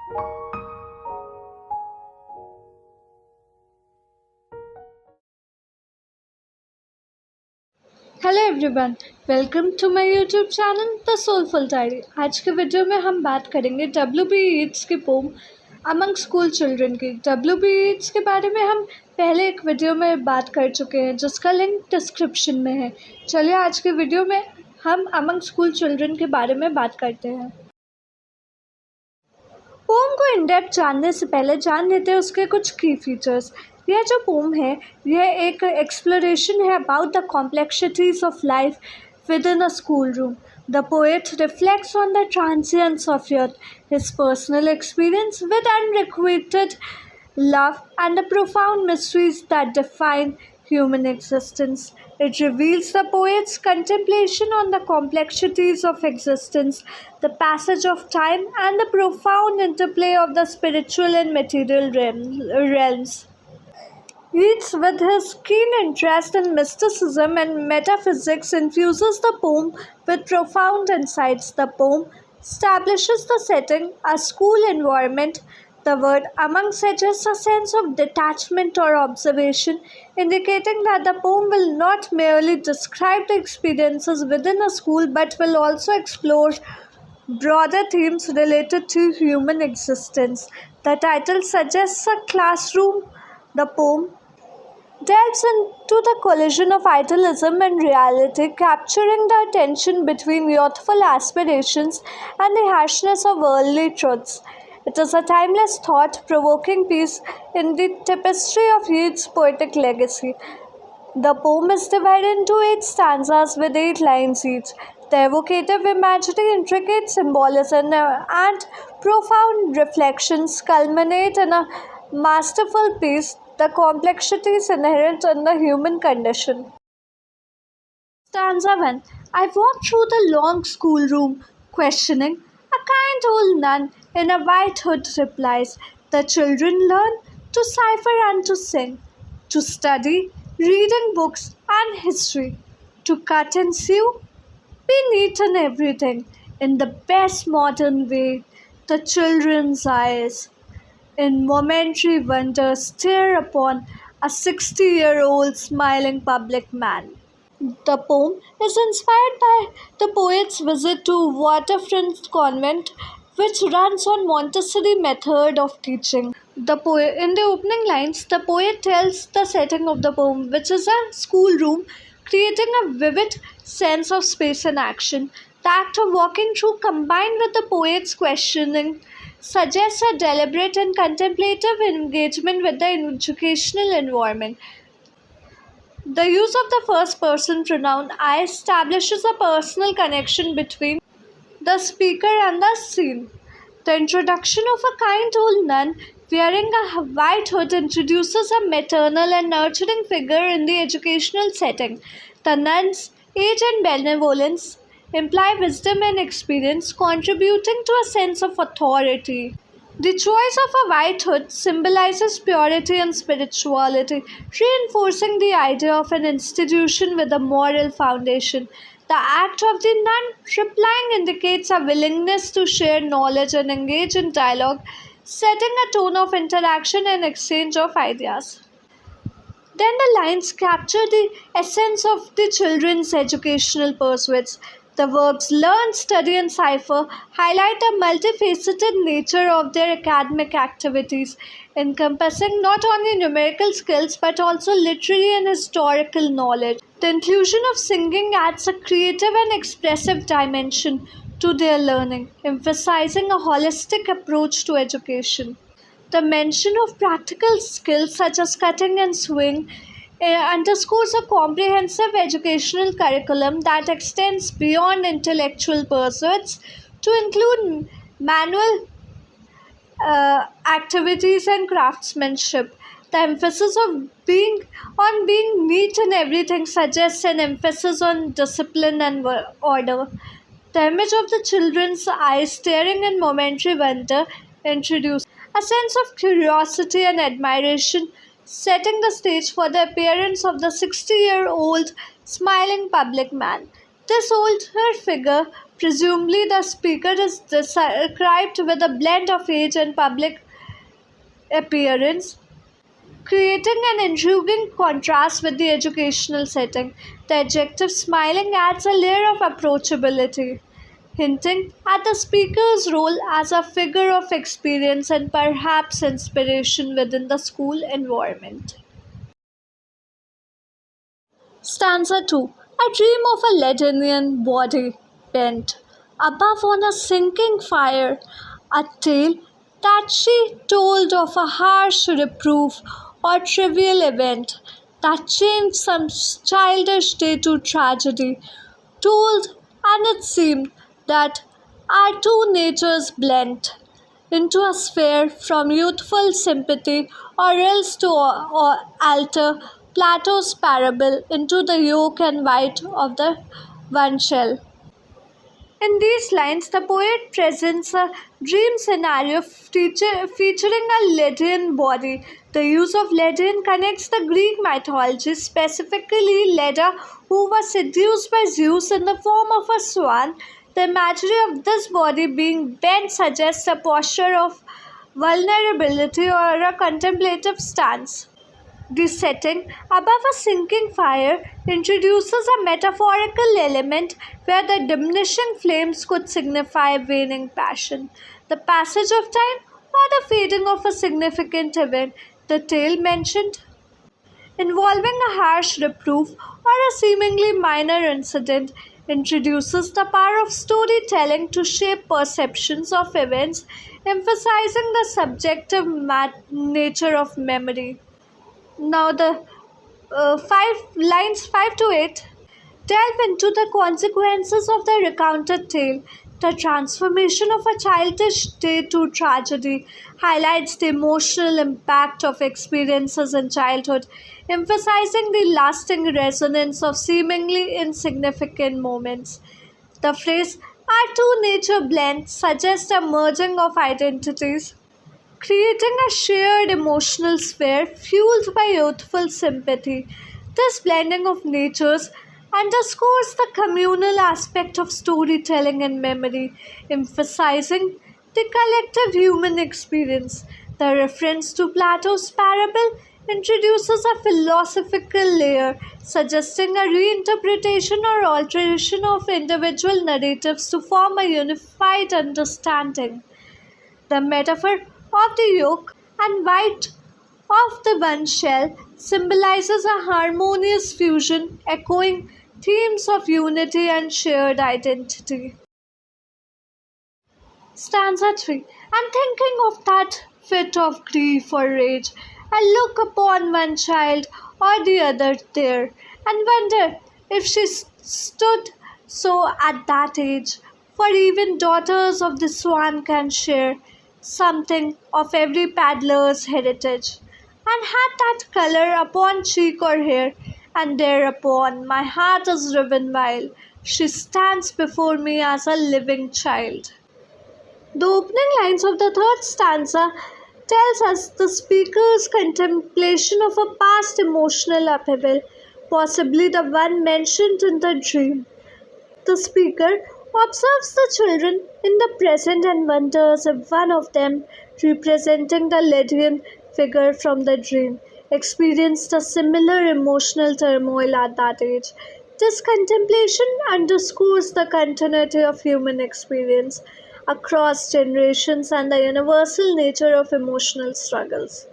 Hello everyone, welcome to my YouTube channel the soulful diary. आज के video में हम बात करेंगे W.B. येट्स की पोम अमंग स्कूल चिल्ड्रन की। W.B. येट्स के बारे में हम पहले एक वीडियो में बात कर चुके हैं जिसका लिंक डिस्क्रिप्शन में है। चलिए आज के वीडियो में हम अमंग स्कूल चिल्ड्रन के बारे में बात करते हैं। पोम को इन डेप्थ जानने से पहले जान लेते हैं उसके कुछ की फीचर्स। यह जो पोम है यह एक एक्सप्लोरेशन है about the complexities of life within a school room. The poet reflects on the transience of youth, his personal experience with unrequited love and the profound mysteries that define human existence. It reveals the poet's contemplation on the complexities of existence, the passage of time, and the profound interplay of the spiritual and material realms. Yeats, with his keen interest in mysticism and metaphysics, infuses the poem with profound insights. The poem establishes the setting, a school environment. The word among suggests a sense of detachment or observation, indicating that the poem will not merely describe the experiences within a school but will also explore broader themes related to human existence. The title suggests a classroom. The poem delves into the collision of idealism and reality, capturing the tension between youthful aspirations and the harshness of worldly truths. It is a timeless thought-provoking piece in the tapestry of Yeats' poetic legacy. The poem is divided into 8 stanzas with 8 lines each. The evocative imagery, intricate symbolism, and profound reflections culminate in a masterful piece, the complexities inherent in the human condition. Stanza 1. I walked through the long schoolroom, questioning. A kind old nun in a white hood replies, the children learn to cipher and to sing, to study, reading books and history, to cut and sew, be neat in everything, in the best modern way. The children's eyes in momentary wonder stare upon a 60-year-old smiling public man. The poem is inspired by the poet's visit to Waterfront Convent, which runs on Montessori method of teaching. In the opening lines, the poet tells the setting of the poem, which is a schoolroom, creating a vivid sense of space and action. The act of walking through, combined with the poet's questioning, suggests a deliberate and contemplative engagement with the educational environment. The use of the first person pronoun I establishes a personal connection between the speaker and the scene. The introduction of a kind old nun wearing a white hood introduces a maternal and nurturing figure in the educational setting. The nun's age and benevolence imply wisdom and experience, contributing to a sense of authority. The choice of a white hood symbolizes purity and spirituality, reinforcing the idea of an institution with a moral foundation. The act of the nun replying indicates a willingness to share knowledge and engage in dialogue, setting a tone of interaction and exchange of ideas. Then the lines capture the essence of the children's educational pursuits. The verbs learn, study, and cipher highlight the multifaceted nature of their academic activities, encompassing not only numerical skills but also literary and historical knowledge. The inclusion of singing adds a creative and expressive dimension to their learning, emphasizing a holistic approach to education. The mention of practical skills such as cutting and sewing underscores a comprehensive educational curriculum that extends beyond intellectual pursuits to include manual activities and craftsmanship. The emphasis of being neat in everything suggests an emphasis on discipline and order. The image of the children's eyes staring in momentary wonder introduces a sense of curiosity and admiration, setting the stage for the appearance of the 60-year-old smiling public man. This older figure Presumably, the speaker is described with a blend of age and public appearance, creating an intriguing contrast with the educational setting. The adjective smiling adds a layer of approachability, hinting at the speaker's role as a figure of experience and perhaps inspiration within the school environment. Stanza 2. I dream of a leaden body bent above on a sinking fire, a tale that she told of a harsh reproof or trivial event that changed some childish day to tragedy, told, and it seemed that our two natures blent into a sphere from youthful sympathy, or else to alter Plato's parable into the yolk and white of the one shell. In these lines, the poet presents a dream scenario featuring a Lydian body. The use of Lydian connects the Greek mythology, specifically Leda, who was seduced by Zeus in the form of a swan. The imagery of this body being bent suggests a posture of vulnerability or a contemplative stance. The setting, above a sinking fire, introduces a metaphorical element where the diminishing flames could signify waning passion, the passage of time, or the fading of a significant event. The tale mentioned, involving a harsh reproof or a seemingly minor incident, introduces the power of storytelling to shape perceptions of events, emphasizing the subjective nature of memory. Now, the five lines 5 to 8 delve into the consequences of the recounted tale. The transformation of a childish day to tragedy highlights the emotional impact of experiences in childhood, emphasizing the lasting resonance of seemingly insignificant moments. The phrase, our two nature blend, suggests a merging of identities, creating a shared emotional sphere fueled by youthful sympathy. This blending of natures underscores the communal aspect of storytelling and memory, emphasizing the collective human experience. The reference to Plato's parable introduces a philosophical layer, suggesting a reinterpretation or alteration of individual narratives to form a unified understanding. The metaphor of the yolk and white of the one shell symbolizes a harmonious fusion, echoing themes of unity and shared identity. Stanza 3. I'm thinking of that fit of grief or rage. I look upon one child or the other there and wonder if she stood so at that age. For even daughters of the swan can share something of every paddler's heritage, and had that colour upon cheek or hair, and thereupon my heart is riven while she stands before me as a living child. The opening lines of the third stanza tells us the speaker's contemplation of a past emotional upheaval, possibly the one mentioned in the dream. The speaker observes the children in the present and wonders if one of them, representing the Lydian figure from the dream, experienced a similar emotional turmoil at that age. This contemplation underscores the continuity of human experience across generations and the universal nature of emotional struggles.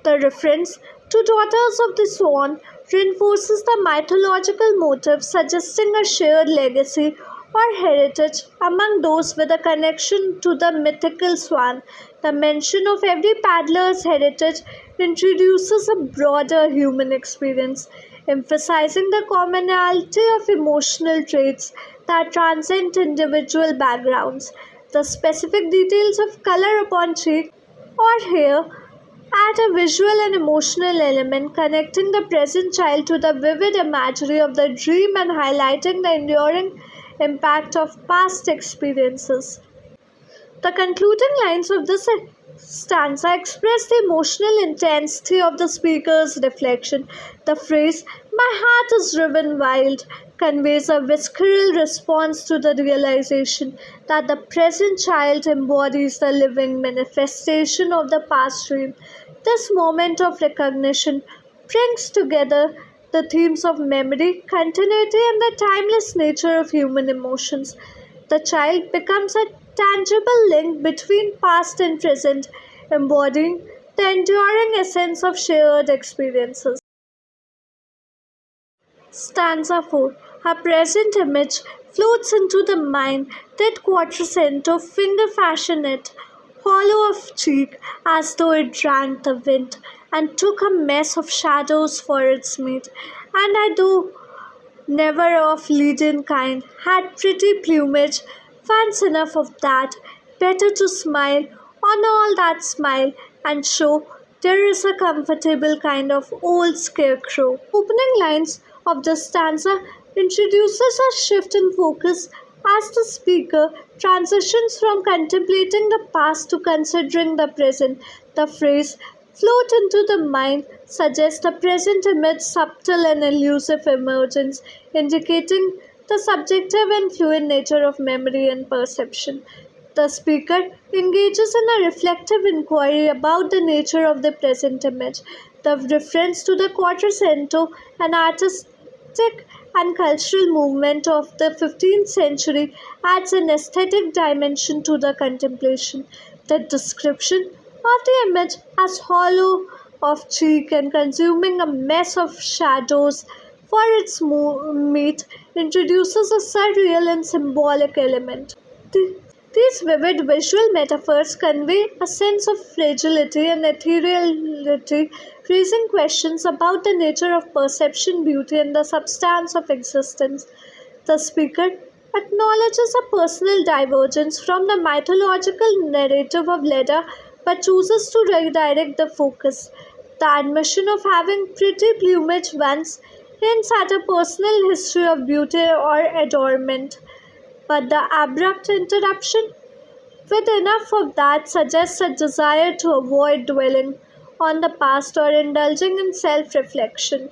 The reference to Daughters of the Swan reinforces the mythological motive, suggesting a shared legacy or heritage among those with a connection to the mythical swan. The mention of every paddler's heritage introduces a broader human experience, emphasizing the commonality of emotional traits that transcend individual backgrounds. The specific details of color upon cheek or hair add a visual and emotional element, connecting the present child to the vivid imagery of the dream and highlighting the enduring impact of past experiences. The concluding lines of this stanza express the emotional intensity of the speaker's reflection. The phrase, My heart is driven wild conveys a visceral response to the realization that the present child embodies the living manifestation of the past dream. This moment of recognition brings together the themes of memory, continuity, and the timeless nature of human emotions. The child becomes a tangible link between past and present, embodying the enduring essence of shared experiences. Stanza 4. Her present image floats into the mind, that quattrocento finger fashion it, hollow of cheek, as though it drank the wind, and took a mess of shadows for its meat. And I, though never of leaden kind, had pretty plumage, fancy enough of that, better to smile on all that smile, and show there is a comfortable kind of old scarecrow. Opening lines of the stanza introduces a shift in focus as the speaker transitions from contemplating the past to considering the present. The phrase float into the mind suggests a present image, subtle and elusive emergence, indicating the subjective and fluid nature of memory and perception. The speaker engages in a reflective inquiry about the nature of the present image. The reference to the Quattrocento, an artistic and cultural movement of the 15th century, adds an aesthetic dimension to the contemplation. The description of the image as hollow of cheek and consuming a mess of shadows for its meat introduces a surreal and symbolic element. The- these vivid visual metaphors convey a sense of fragility and ethereality, raising questions about the nature of perception, beauty, and the substance of existence. The speaker acknowledges a personal divergence from the mythological narrative of Leda but chooses to redirect the focus. The admission of having pretty plumage once hints at a personal history of beauty or adornment, but the abrupt interruption, with enough of that, suggests a desire to avoid dwelling on the past or indulging in self reflection.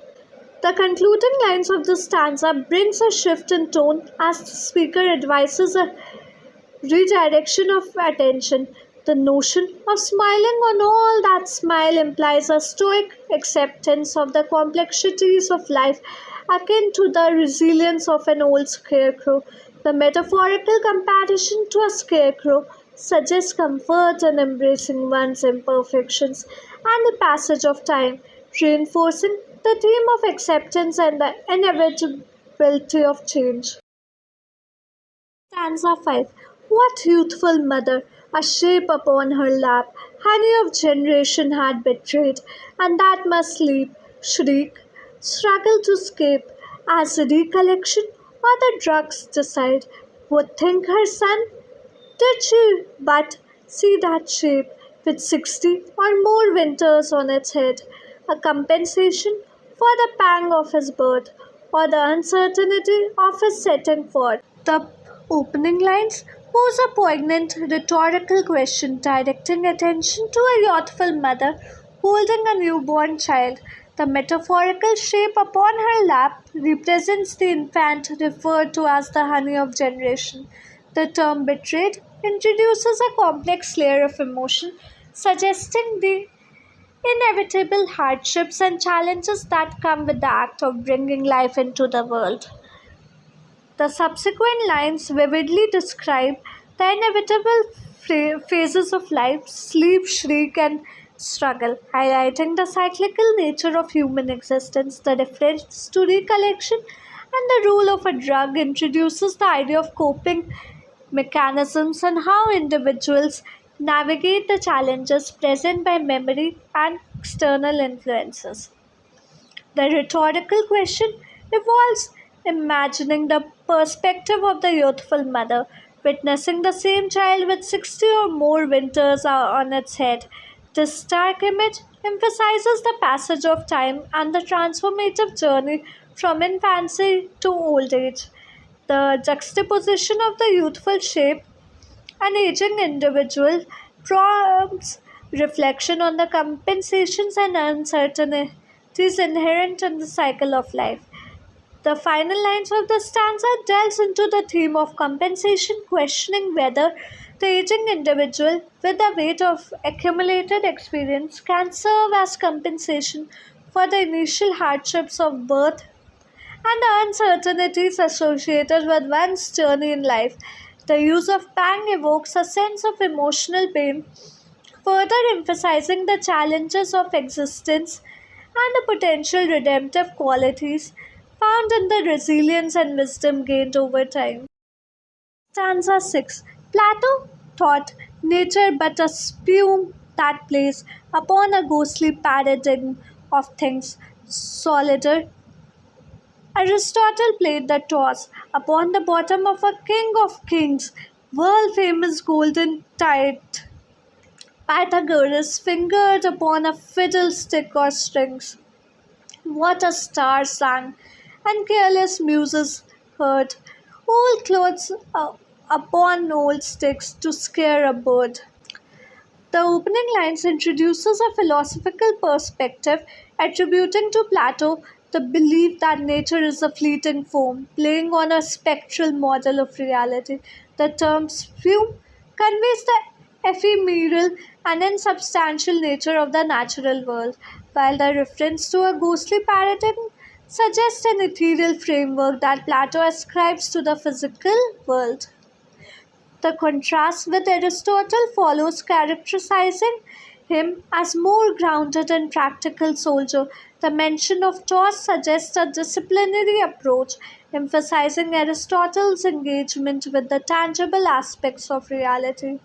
The concluding lines of the stanza brings a shift in tone as the speaker advises a redirection of attention. The notion of smiling on all that smile implies a stoic acceptance of the complexities of life, akin to the resilience of an old scarecrow. The metaphorical comparison to a scarecrow suggests comfort in embracing one's imperfections and the passage of time, reinforcing the theme of acceptance and the inevitability of change. Stanza 5. What youthful mother, a shape upon her lap, honey of generation had betrayed, and that must leap, shriek, struggle to escape, as recollection or the drugs decide, would think her son, did she but see that shape, with 60 or more winters on its head, a compensation for the pang of his birth, or the uncertainty of his setting forth. The opening lines pose a poignant rhetorical question directing attention to a youthful mother holding a newborn child. The metaphorical shape upon her lap represents the infant referred to as the honey of generation. The term betrayed introduces a complex layer of emotion, suggesting the inevitable hardships and challenges that come with the act of bringing life into the world. The subsequent lines vividly describe the inevitable phases of life: sleep, shriek, and struggle, highlighting the cyclical nature of human existence. The reference to recollection and the role of a drug introduces the idea of coping mechanisms and how individuals navigate the challenges present by memory and external influences. The rhetorical question involves imagining the perspective of the youthful mother, witnessing the same child with 60 or more winters on its head. This stark image emphasizes the passage of time and the transformative journey from infancy to old age. The juxtaposition of the youthful shape and aging individual prompts reflection on the compensations and uncertainties is inherent in the cycle of life. The final lines of the stanza delves into the theme of compensation, questioning whether the aging individual, with the weight of accumulated experience, can serve as compensation for the initial hardships of birth and the uncertainties associated with one's journey in life. The use of pang evokes a sense of emotional pain, further emphasizing the challenges of existence and the potential redemptive qualities found in the resilience and wisdom gained over time. Stanza 6. Plato thought nature but a spume that plays upon a ghostly paradigm of things solider. Aristotle played the toss upon the bottom of a king of kings, world famous golden tide. Pythagoras fingered upon a fiddlestick or strings. What a star sang, and careless muses heard. Old clothes upon old sticks to scare a bird. The opening lines introduces a philosophical perspective attributing to Plato the belief that nature is a fleeting form, playing on a spectral model of reality. The term spume conveys the ephemeral and insubstantial nature of the natural world, while the reference to a ghostly paradigm suggests an ethereal framework that Plato ascribes to the physical world. The contrast with Aristotle follows, characterizing him as more grounded and practical soldier. The mention of toss suggests a disciplinary approach, emphasizing Aristotle's engagement with the tangible aspects of reality.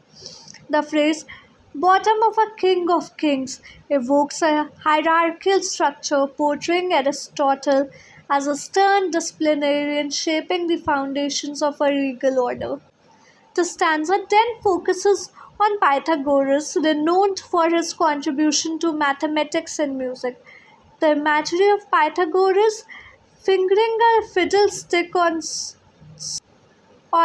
The phrase bottom of a king of kings evokes a hierarchical structure, portraying Aristotle as a stern disciplinarian shaping the foundations of a regal order. The stanza then focuses on Pythagoras, renowned for his contribution to mathematics and music. The imagery of Pythagoras fingering a fiddlestick or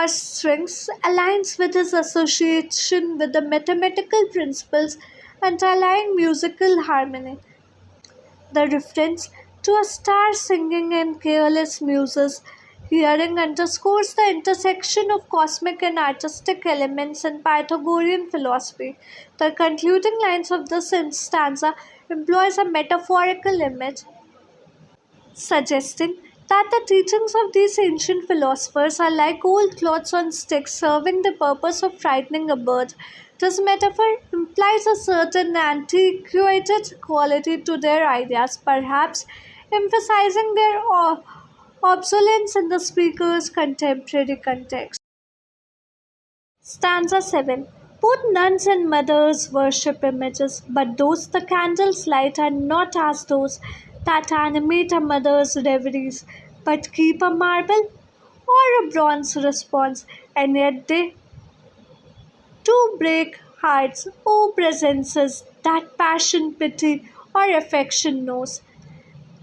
strings aligns with his association with the mathematical principles underlying musical harmony. The reference to a star singing and careless muses hearing underscores the intersection of cosmic and artistic elements in Pythagorean philosophy. The concluding lines of this stanza employs a metaphorical image, suggesting that the teachings of these ancient philosophers are like old clothes on sticks serving the purpose of frightening a bird. This metaphor implies a certain antiquated quality to their ideas, perhaps emphasizing their obsolescence in the speaker's contemporary context. Stanza 7. Both nuns and mothers worship images, but those the candles light are not as those that animate a mother's reveries, but keep a marble or a bronze response, and yet they too break hearts. O presences that passion, pity, or affection knows,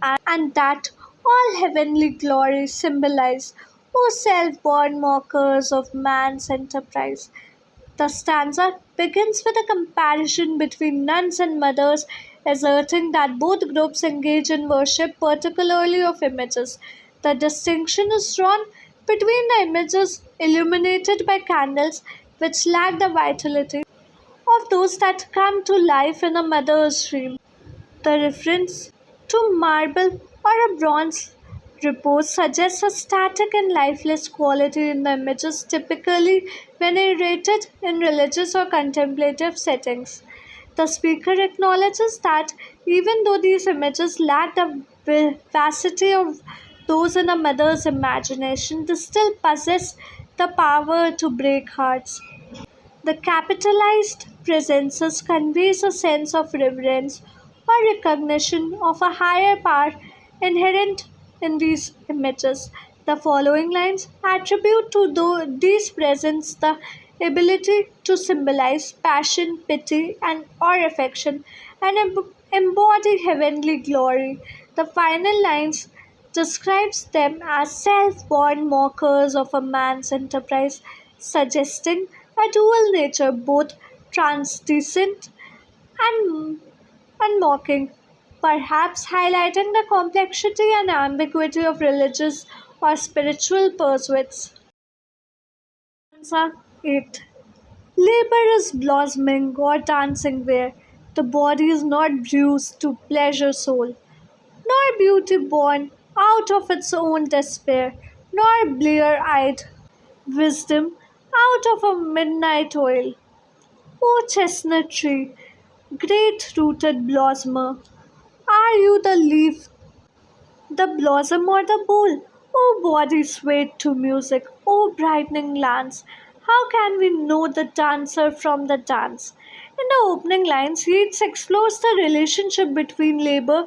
and that all heavenly glory symbolize, O self born mockers of man's enterprise. The stanza begins with a comparison between nuns and mothers, asserting that both groups engage in worship, particularly of images. The distinction is drawn between the images illuminated by candles, which lack the vitality of those that come to life in a mother's dream. The reference to marble or a bronze repose suggests a static and lifeless quality in the images typically venerated in religious or contemplative settings. The speaker acknowledges that even though these images lack the vivacity of those in a mother's imagination, they still possess the power to break hearts. The capitalized presences conveys a sense of reverence or recognition of a higher power inherent in these images. The following lines attribute to these presents the ability to symbolize passion, pity, and or affection, and embody heavenly glory. The final lines describes them as self-born mockers of a man's enterprise, suggesting a dual nature, both transcendent and mocking. perhaps highlighting the complexity and ambiguity of religious or spiritual pursuits. Stanza 8. Labor is blossoming or dancing where the body is not bruised to pleasure soul, nor beauty born out of its own despair, nor blear eyed wisdom out of a midnight oil. O chestnut tree, great rooted blossomer, are you the leaf, the blossom, or the bowl? O body swayed to music, O brightening lance, how can we know the dancer from the dance? In the opening lines, Yeats explores the relationship between labor,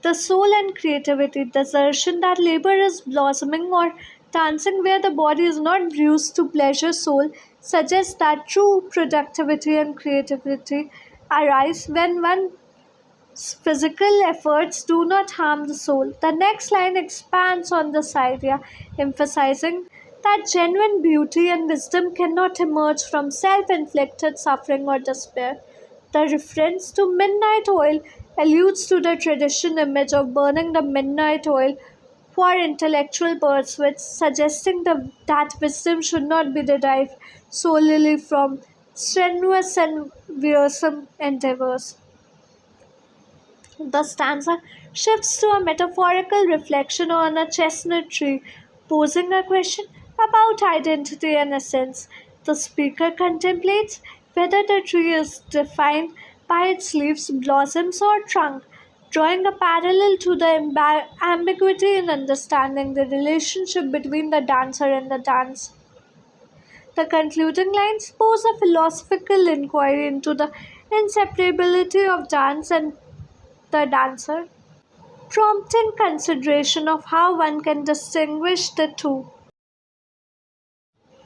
the soul, and creativity. The assertion that labor is blossoming or dancing where the body is not bruised to pleasure soul suggests that true productivity and creativity arise when one's physical efforts do not harm the soul. The next line expands on this idea, emphasizing that genuine beauty and wisdom cannot emerge from self inflicted suffering or despair. The reference to midnight oil alludes to the tradition image of burning the midnight oil for intellectual pursuits, suggesting that wisdom should not be derived solely from strenuous and wearisome endeavors. The stanza shifts to a metaphorical reflection on a chestnut tree, posing a question about identity and essence. The speaker contemplates whether the tree is defined by its leaves, blossoms, or trunk, drawing a parallel to the ambiguity in understanding the relationship between the dancer and the dance. The concluding lines pose a philosophical inquiry into the inseparability of dance and the dancer, prompting consideration of how one can distinguish the two.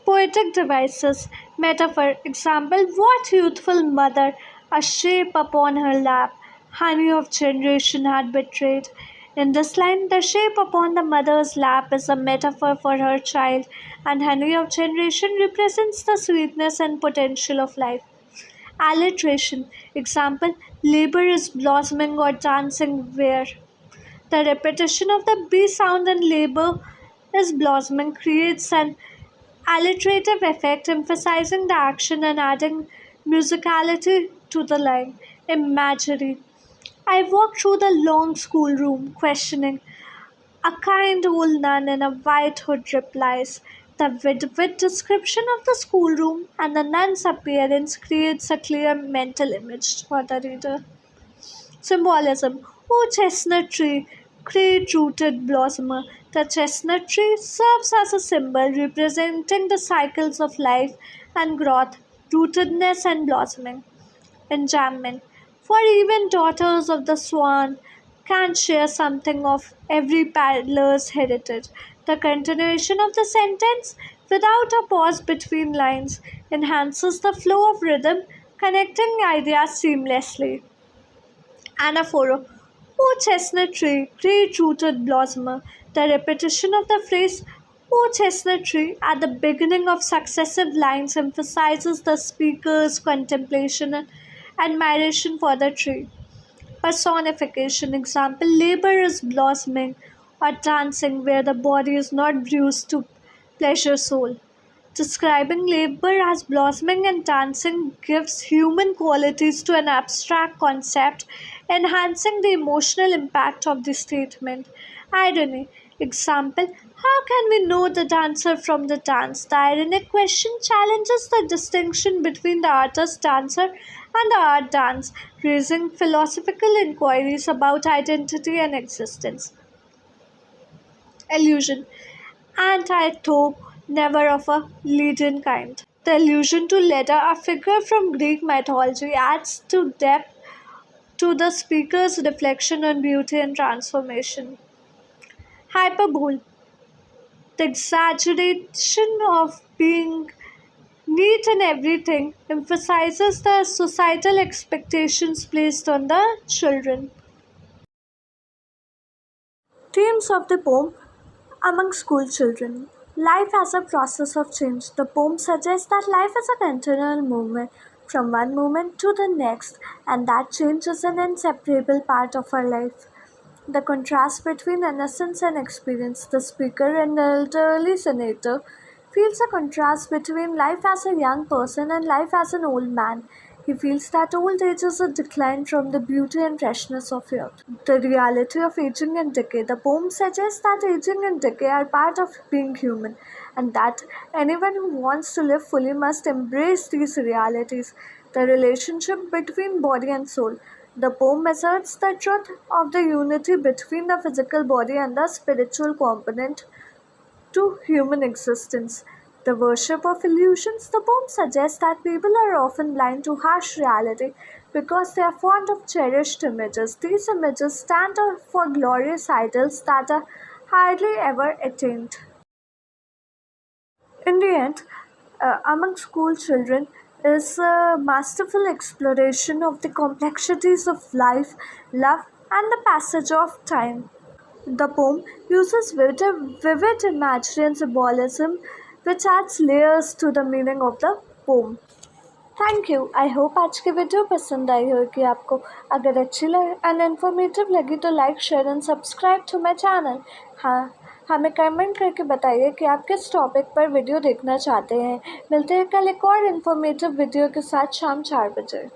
Poetic devices, metaphor, example, what youthful mother, a shape upon her lap, honey of generation had betrayed. In this line, the shape upon the mother's lap is a metaphor for her child, and honey of generation represents the sweetness and potential of life. Alliteration, example, labor is blossoming or dancing where. The repetition of the B sound in labor is blossoming creates an alliterative effect, emphasizing the action and adding musicality to the line. Imagery. I walk through the long schoolroom, questioning. A kind old nun in a white hood replies. The vivid description of the schoolroom and the nun's appearance creates a clear mental image for the reader. Symbolism. O chestnut tree, great rooted blossomer. The chestnut tree serves as a symbol representing the cycles of life and growth, rootedness and blossoming. Enjambment. For even daughters of the swan can share something of every paddler's heritage. The continuation of the sentence, without a pause between lines, enhances the flow of rhythm, connecting ideas seamlessly. Anaphora. O chestnut tree, great rooted blossomer. The repetition of the phrase O chestnut tree at the beginning of successive lines emphasizes the speaker's contemplation and admiration for the tree. Personification, example, labor is blossoming or dancing where the body is not bruised to pleasure soul. Describing labor as blossoming and dancing gives human qualities to an abstract concept, enhancing the emotional impact of the statement. Irony. Example, how can we know the dancer from the dance? The ironic question challenges the distinction between the artist dancer and the art dance, raising philosophical inquiries about identity and existence. Allusion. Anti-toe, never of a Lydian kind. The allusion to Leda, a figure from Greek mythology, adds to depth to the speaker's reflection on beauty and transformation. Hyperbole, the exaggeration of being neat in everything, emphasizes the societal expectations placed on the children. Themes of the poem among school children. Life as a process of change. The poem suggests that life is a continual movement from one moment to the next, and that change is an inseparable part of our life. The contrast between innocence and experience, the speaker and the elderly senator, feels a contrast between life as a young person and life as an old man. He feels that old age is a decline from the beauty and freshness of youth. The reality of aging and decay. The poem suggests that aging and decay are part of being human, and that anyone who wants to live fully must embrace these realities. The relationship between body and soul. The poem asserts the truth of the unity between the physical body and the spiritual component to human existence. The worship of illusions. The poem suggests that people are often blind to harsh reality because they are fond of cherished images. These images stand for glorious idols that are hardly ever attained. In the end, among school children is a masterful exploration of the complexities of life, love, and the passage of time. The poem uses vivid imagery and symbolism which adds layers to the meaning of the poem. Thank you. I hope आज की video पसंद आई होगी आपको। अगर अच्छी लगे and informative लगी तो like share and subscribe to my channel. हाँ, हमें कमेंट करके बताइए कि आप किस टॉपिक पर वीडियो देखना चाहते हैं। मिलते हैं कल एक और इन्फॉर्मेटिव वीडियो के साथ शाम 4 बजे।